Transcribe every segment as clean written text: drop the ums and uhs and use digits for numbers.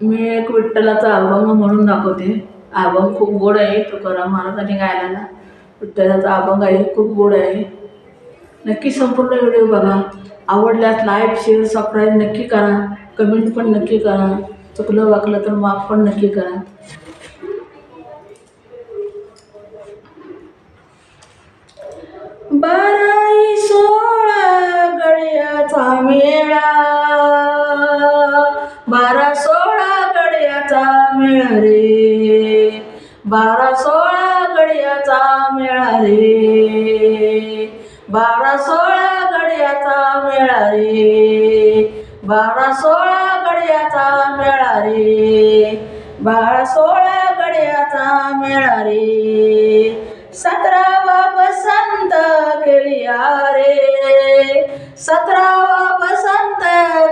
मी एक विठ्ठलाचा अभंग म्हणून दाखवते. अभंग खूप गोड आहे, तुकाराम महाराजांनी गायलेला विठ्ठलाचा अभंग आहे, खूप गोड आहे. नक्की संपूर्ण व्हिडिओ बघा. आवडल्यास लाईक शेअर सबस्क्राईब नक्की करा. कमेंट पण नक्की करा. चुकलं वाकलं तर माफ पण नक्की करा. बाराई 16 गड्याचा मेळा, 12-16 गड्याचा मेळा रे, 12-16 गड्याचा मेळा रे, 12-16 गड्याचा मेळा रे, 12-16 गड्याचा मेळा रे, 12-16 गड्याचा मेळा रे. 17वा बसंत खेळिया रे, 17वा बसंत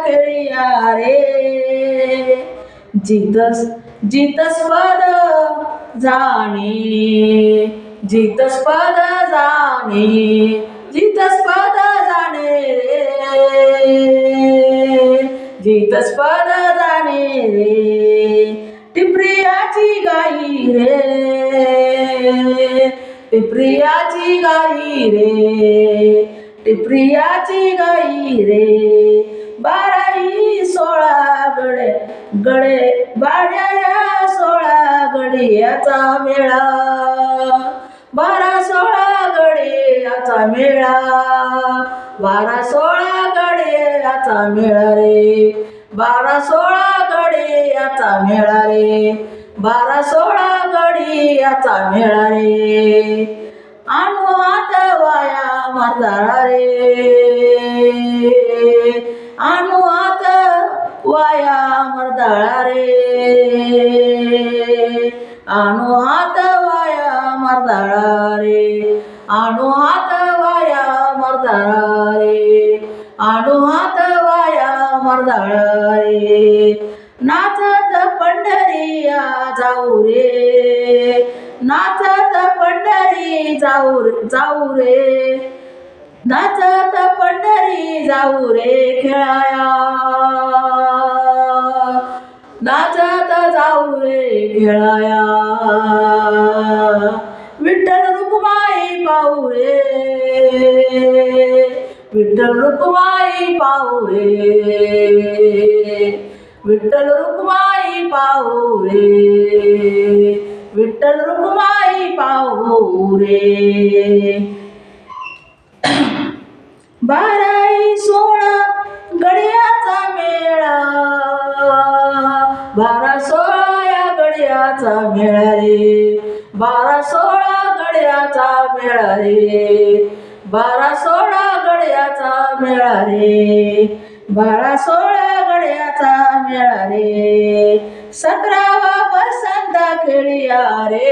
खेळिया रे. जितस पद जाणे, जितस पद जाणे, जितस पद जाणे रे, जितस पद जाणे रे. टिपरियाची गाई रे, टिपरियाची गाई रे, टिपरियाची गाई रे. 12-16 गडे बाड्या 16 गडियाचा मेळा, 12-16 गडियाचा मेळा, 12-16 गडियाचा मेळा रे, 12-16 गडियाचा मेळा रे, 12-16 गडियाचा मेळा रे. आणू हात वाया मर्दाळा रे, आणू हात वाया मर्दाळा रे, आणू हात वाया मर्दाळा रे, आणू हात वाया मर्दाळा रे, आणू हात वाया मर्दाळा रे. नाचत पंढरीया जाऊ रे, नाचत पंढरी जाऊ रे, नाचत पंढरी जाऊ रे खेळाया, नाचत जाऊ रे खेळाया. विठ्ठल रुक्माई पाहू रे, विठ्ठल रुक्माई पाहू रे, विठ्ठल रुक्माई पाहू रे, विठ्ठल रुक्माई पाहू रे. 12-16 गडियाचा मेळा, 12-16 गडियाचा मेळा रे, 12-16 गडियाचा मेळा रे, 12-16 गडियाचा मेळा रे, 12-16 गडियाचा मेळा रे. 17वा बसंत खेळिया रे,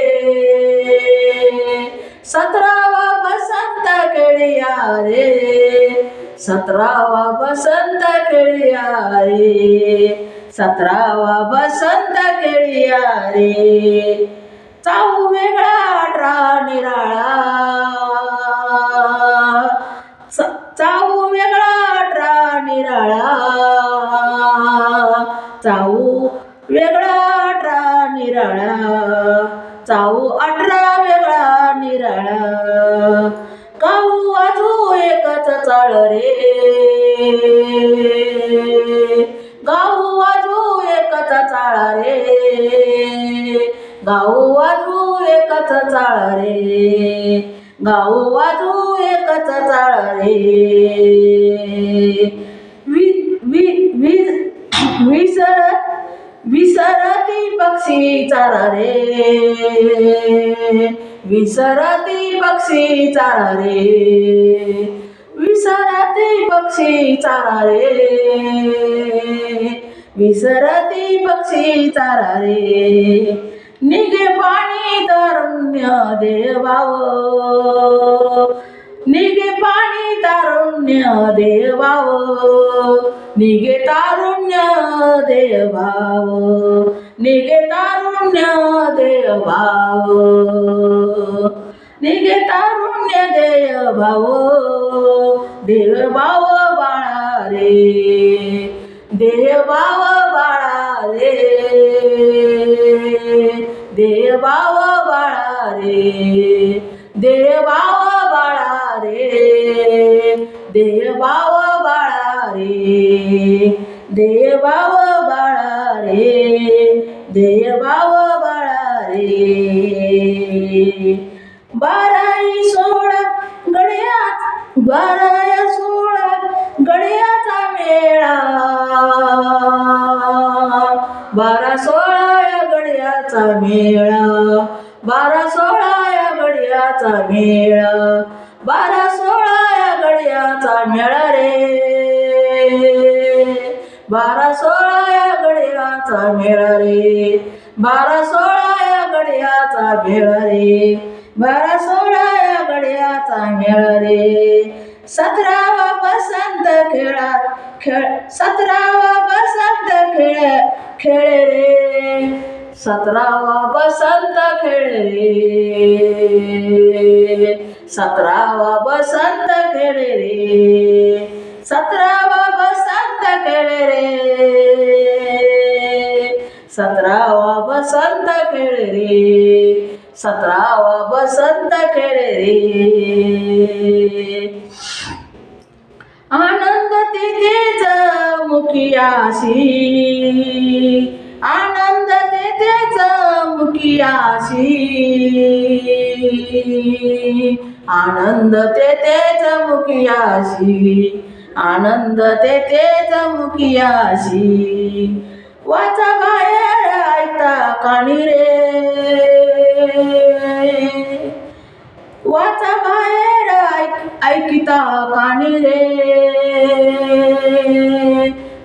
17वा बसंत खेळिया रे, 17वा बसंत खेळिया रे, 17वा बसंत खेळिया रे. चाऊ वेगळा 18 निराळा, चाऊ वेगळा 18 निराळा, चाऊ वेगळा 18 निराळा, चाऊ 18 वेगळा निराळा. गाऊ वाजू एकच चाळ रे, गाऊ वाजू एकच चाळा रे, गाऊ वाजू एकच चाळ रे, गाऊ वाजू एकच चाळ रे. विसरती पक्षी चारा रे, विसरती पक्षी चारा रे, विसरती पक्षी चारा रे, विसरती पक्षी चारा रे. निघे पाणी तारुण्य देवाव, निघे पाणी तारुण्य देवाव, निघे तारुण्य देवाव, निघे तारुण्य देवाव, निघे तारुण्य देवाव, देवभाव बाळा रे, देहभाव बाळा रे, देहभाव बाळा रे, देहभाव बाळा रे, देहभाव बाळा रे, देहभाव बाळा रे, देहभाव बाळा रे. बाराई सोळा गड्यात, बाराया सोळा गड्याचा मेळा, बारा सोळा या गड्याचा मेळा, बारा सोळा या गड्याचा मेळा, बारा सोळा या गड्याचा मेळा रे, बारा सोळा या गड्याचा मेळा रे, बारा सोळा या गड्याचा मेळा रे, बारा सोळा या गड्याचा मेळा रे. 17वा बसंत खेळ, 17वा बसंत खेळ रे, 17वा बसंत खेळ रे, 17वा बसंत खेळ रे, 17वा बसंत खेळ रे, 17वा बसंत खेळ रे, 17वा बसंत खेळ रे. आनंद तेथेच मुखियासी, आनंद तेथेच मुखियासी, आनंद तेथेच मुखियासी, आनंद तेथेच मुखियासी. वाचा बाहेर ऐकता कानी रे, वाचा बाहेर ऐकिता कानी रे,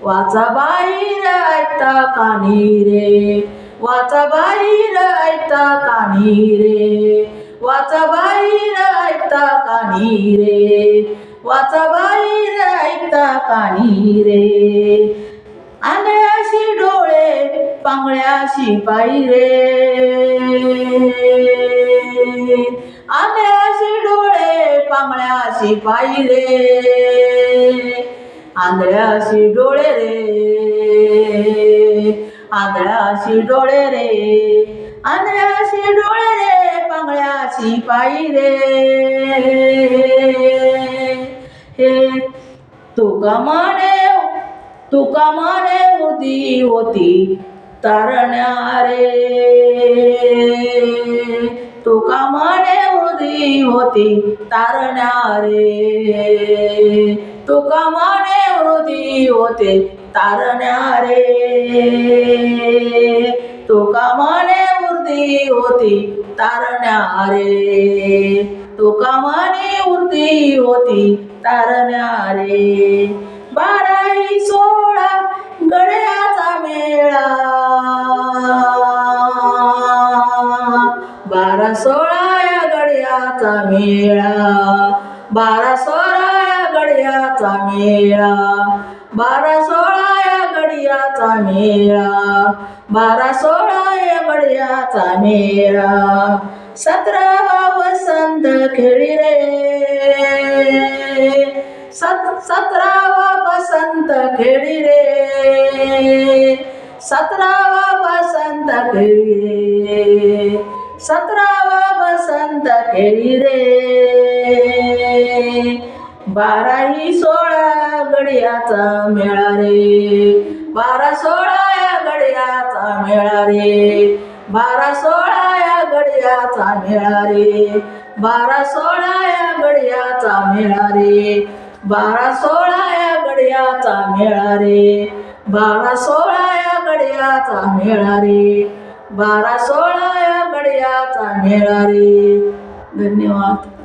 वाचा बाहेर ऐकता कानी रे, वाचा बाहेर ऐकता कानी रे, वाचा बाहेर ऐकता कानी रे, वाचा बाहेर ऐकता कानी रे. आंधळ्याशी डोळे पांगळ्याशी पायी रे, आंधळ्याशी डोळे पांगळ्याशी पायी रे, आंधळ्याशी डोळे रे, आंधळ्याशी डोळे रे, आंधळ्याशी डोळे रे, पांगळ्याशी पायी रे. हे तुका म्हणे होती होती तारण्या रे, तुका म्हणे होती तारण्या रे, तुका म्हणे होते तारण्या रे, तुका म्हणे होती तारण्या रे, तुका म्हणे होती तारण्या रे. बाराही सोळा गड्याचा मेळा, बारा सोळा या गड्याचा मेळा, बारा सोळा या गड्याचा मेळा, बारा सोळा या गड्याचा मेळा, बारा सोळा या गड्याचा मेळा. 17वा वसंत खेळी रे, 17वा बसंत खेळी रे, 17वा बसंत खेळी रे, 17वा बसंत खेळी रे. बाराही सोळा गड्याचा मेळा रे, बारा सोळा या गड्याचा मेळा रे, बारा सोळा या गड्याचा मेळा रे, बारा सोळा या गड्याचा मेळा रे, बारा सोळा या गड्याचा मेळा रे, बारा सोळा या गड्याचा मेळा रे, बारा सोळा या गड्याचा मेळा रे. धन्यवाद.